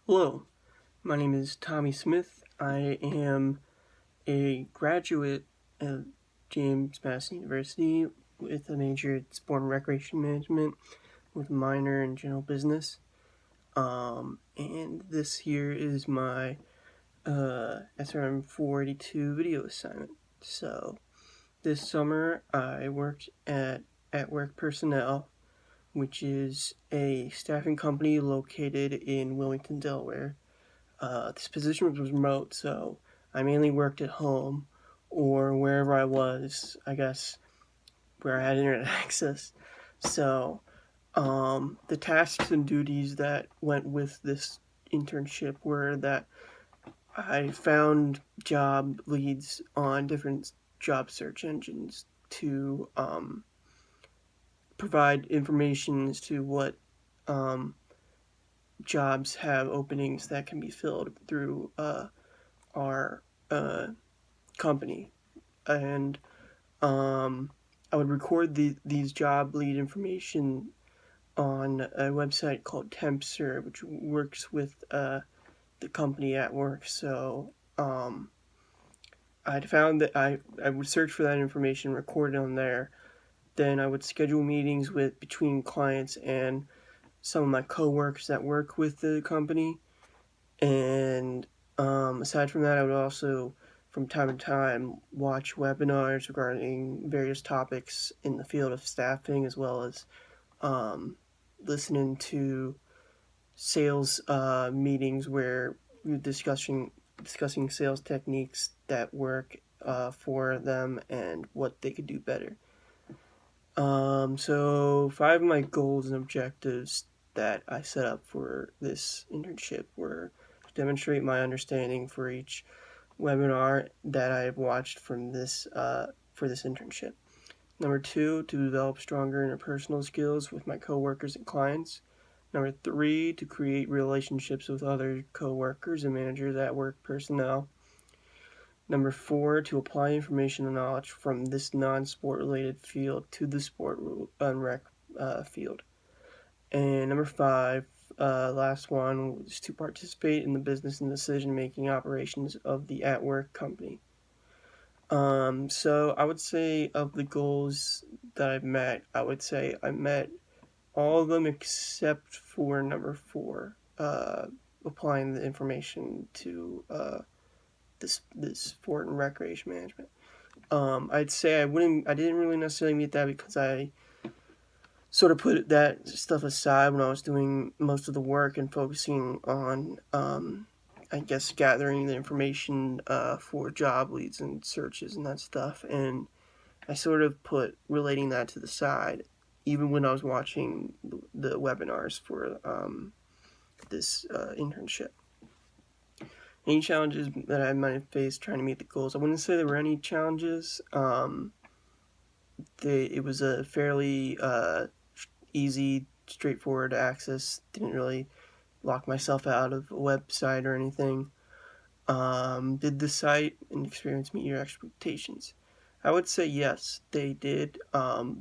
Hello, my name is Tommy Smith. I am a graduate of James Madison University with a major in sport and recreation management with a minor in general business. And this here is my SRM 482 video assignment. So this summer I worked at Work Personnel, which is a staffing company located in Wilmington, Delaware. This position was remote, so I mainly worked at home or wherever I was, I guess, where I had internet access. So, the tasks and duties that went with this internship were that I found job leads on different job search engines to provide information as to what um, jobs have openings that can be filled through our company, and I would record these job lead information on a website called TempServe, which works with the company at work. So I'd found that I would search for that information, record it on there. Then I would schedule meetings with between clients and some of my coworkers that work with the company. And aside from that, I would also, from time to time, watch webinars regarding various topics in the field of staffing, as well as um, listening to sales meetings where we were discussing sales techniques that work for them and what they could do better. So 5 of my goals and objectives that I set up for this internship were to demonstrate my understanding for each webinar that I have watched from this for this internship. Number 2, to develop stronger interpersonal skills with my coworkers and clients. Number 3, to create relationships with other coworkers and managers at Work Personnel. Number 4, to apply information and knowledge from this non-sport related field to the sport and rec field. And number 5, last one, was to participate in the business and decision-making operations of the at-work company. So I would say of the goals that I've met, I would say I met all of them except for number 4, applying the information to this sport and recreation management. I'd say I didn't really necessarily meet that because I sort of put that stuff aside when I was doing most of the work and focusing on, I guess, gathering the information for job leads and searches and that stuff. And I sort of put relating that to the side, even when I was watching the webinars for this internship. Any challenges that I might have faced trying to meet the goals? I wouldn't say there were any challenges. It was a fairly easy, straightforward access. Didn't really lock myself out of a website or anything. Did the site and experience meet your expectations? I would say yes, they did.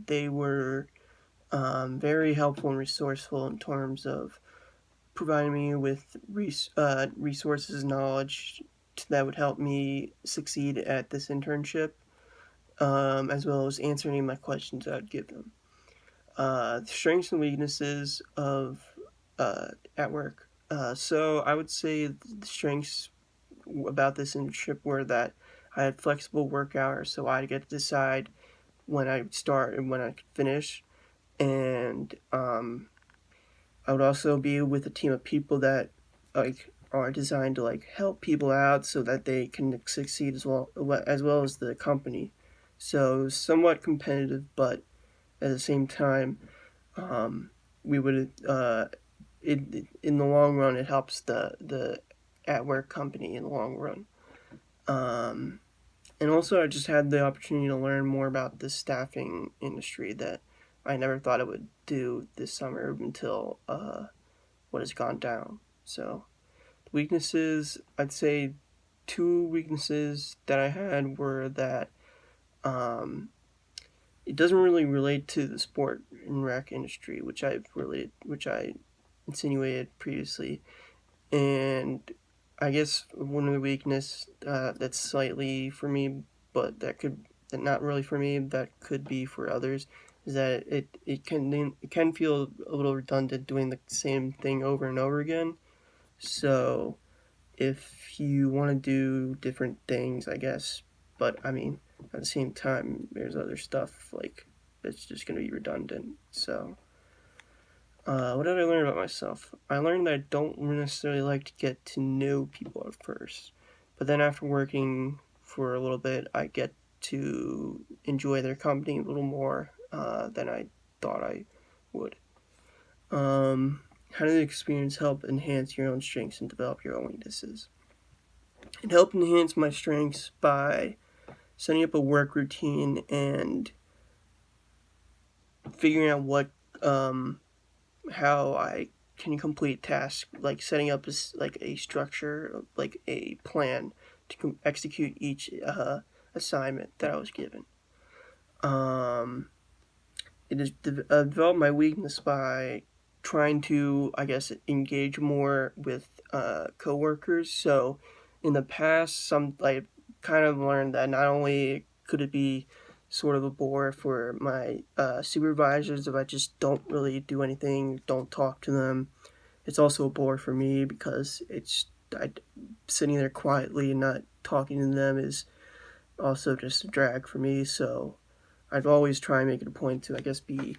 They were very helpful and resourceful in terms of providing me with resources and knowledge that would help me succeed at this internship, as well as answering any of my questions I'd give them. The strengths and weaknesses of at work. So I would say the strengths about this internship were that I had flexible work hours, so I get to decide when I start and when I could finish, and I would also be with a team of people that are designed to help people out so that they can succeed as well as the company. So somewhat competitive, but at the same time, we would in the long run it helps the at work company in the long run. And also I just had the opportunity to learn more about the staffing industry that I never thought I would do this summer until what has gone down. So weaknesses, I'd say 2 weaknesses that I had were that it doesn't really relate to the sport and rec industry, which I insinuated previously, And I guess one of the weakness that's slightly for me, but that not really for me, that could be for others, is that it can feel a little redundant doing the same thing over and over again. So if you want to do different things, I guess, but I mean at the same time, there's other stuff like that's just gonna be redundant. So what did I learn about myself? I learned that I don't necessarily like to get to know people at first, but then after working for a little bit, I get to enjoy their company a little more than I thought I would. How did the experience help enhance your own strengths and develop your own weaknesses? It helped enhance my strengths by setting up a work routine and figuring out um, how I can complete tasks, like setting up like a structure, like a plan to execute each assignment that I was given. Um, it has developed my weakness by trying to, I guess, engage more with coworkers. So, in the past, I kind of learned that not only could it be sort of a bore for my supervisors if I just don't really do anything, don't talk to them. It's also a bore for me because sitting there quietly and not talking to them is also just a drag for me. So I'd always try and make it a point to, I guess, be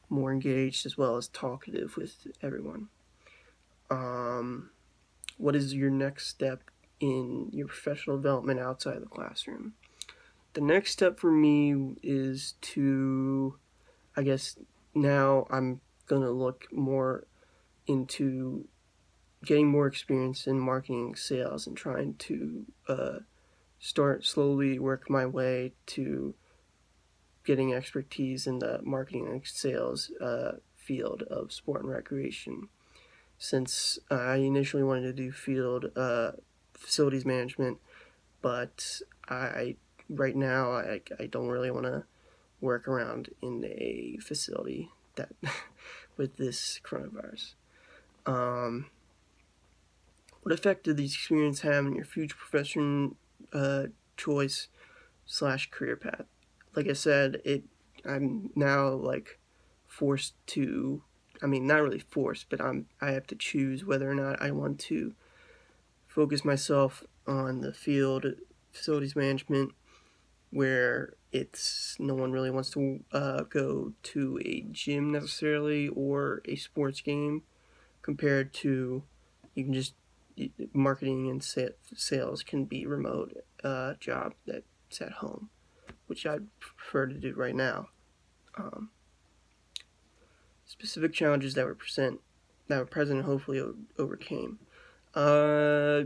more engaged as well as talkative with everyone. Um, what is your next step in your professional development outside of the classroom? The next step for me is to, I guess, now I'm going to look more into getting more experience in marketing sales and trying to start slowly work my way to getting expertise in the marketing and sales field of sport and recreation. Since I initially wanted to do field facilities management, but I right now I don't really want to work around in a facility that with this coronavirus. Um, what effect did these experiences have on your future profession choice slash career path? Like I said, I'm now like forced to. I mean, not really forced, but I have to choose whether or not I want to focus myself on the field facilities management where it's no one really wants to go to a gym necessarily or a sports game compared to you can just marketing and sales can be remote job that's at home, which I prefer to do right now. Um, Specific challenges that were present and hopefully overcame. Uh,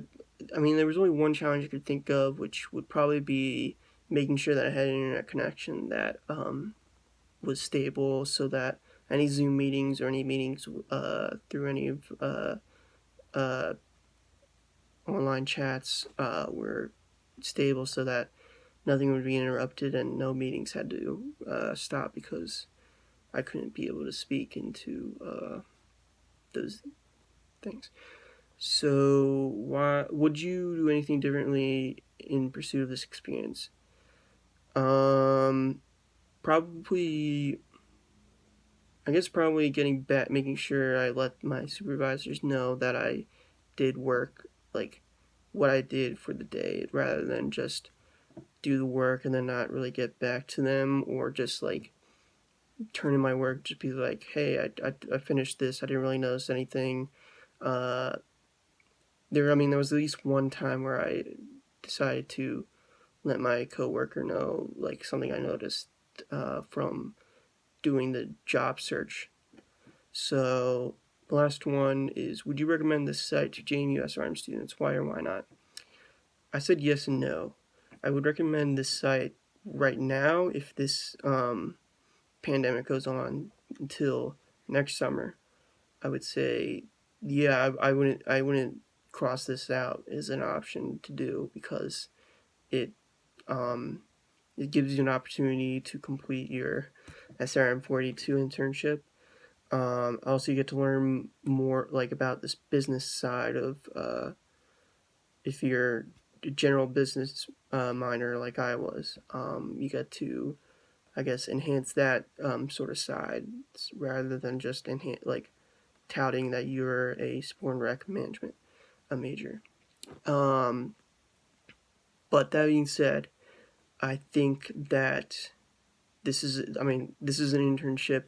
I mean, there was only one challenge I could think of, which would probably be making sure that I had an internet connection that was stable, so that any Zoom meetings or any meetings through any of uh, online chats were stable, so that nothing would be interrupted and no meetings had to stop because I couldn't be able to speak into those things. So, why would you do anything differently in pursuit of this experience? Um, Probably, I guess, probably getting back, making sure I let my supervisors know that I did work, like what I did for the day, rather than just do the work and then not really get back to them, or just like turn in my work, just be like, hey, I finished this, I didn't really notice anything. Uh, there was at least one time where I decided to let my coworker know, like, something I noticed from doing the job search. So, the last one is, would you recommend this site to JMU SRM students? Why or why not? I said yes and no. I would recommend this site right now if this pandemic goes on until next summer. I would say, yeah, I wouldn't cross this out as an option to do because it um, it gives you an opportunity to complete your SRM 42 internship. Also, you get to learn more like about this business side of if you're a general business minor like I was. You get to, I guess, enhance that sort of side rather than just like touting that you're a sport and rec management a major. Um, but that being said, I think that this is an internship.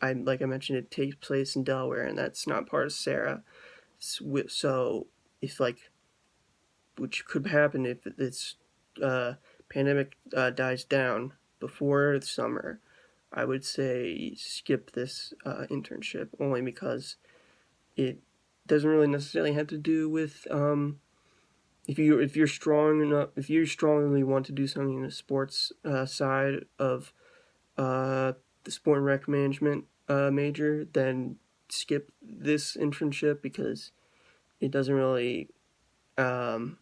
Like I mentioned, it takes place in Delaware, and that's not part of Sarah. So if like, which could happen if this uh, pandemic dies down before the summer, I would say skip this internship only because it doesn't really necessarily have to do with if you're strong enough, if you strongly want to do something in the sports side of uh, the sport and rec management major, then skip this internship because it doesn't really um,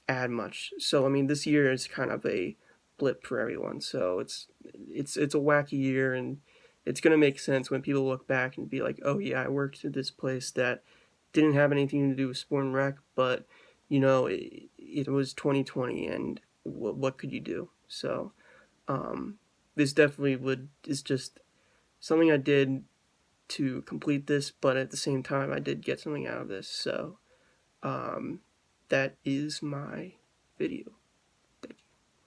add much. So I mean, this year is kind of a blip for everyone. So it's a wacky year, and it's gonna make sense when people look back and be like, oh yeah, I worked at this place that didn't have anything to do with sport and rec, but it was 2020, and what could you do? So um, this definitely would is just something I did to complete this, but at the same time, I did get something out of this. So um, that is my video.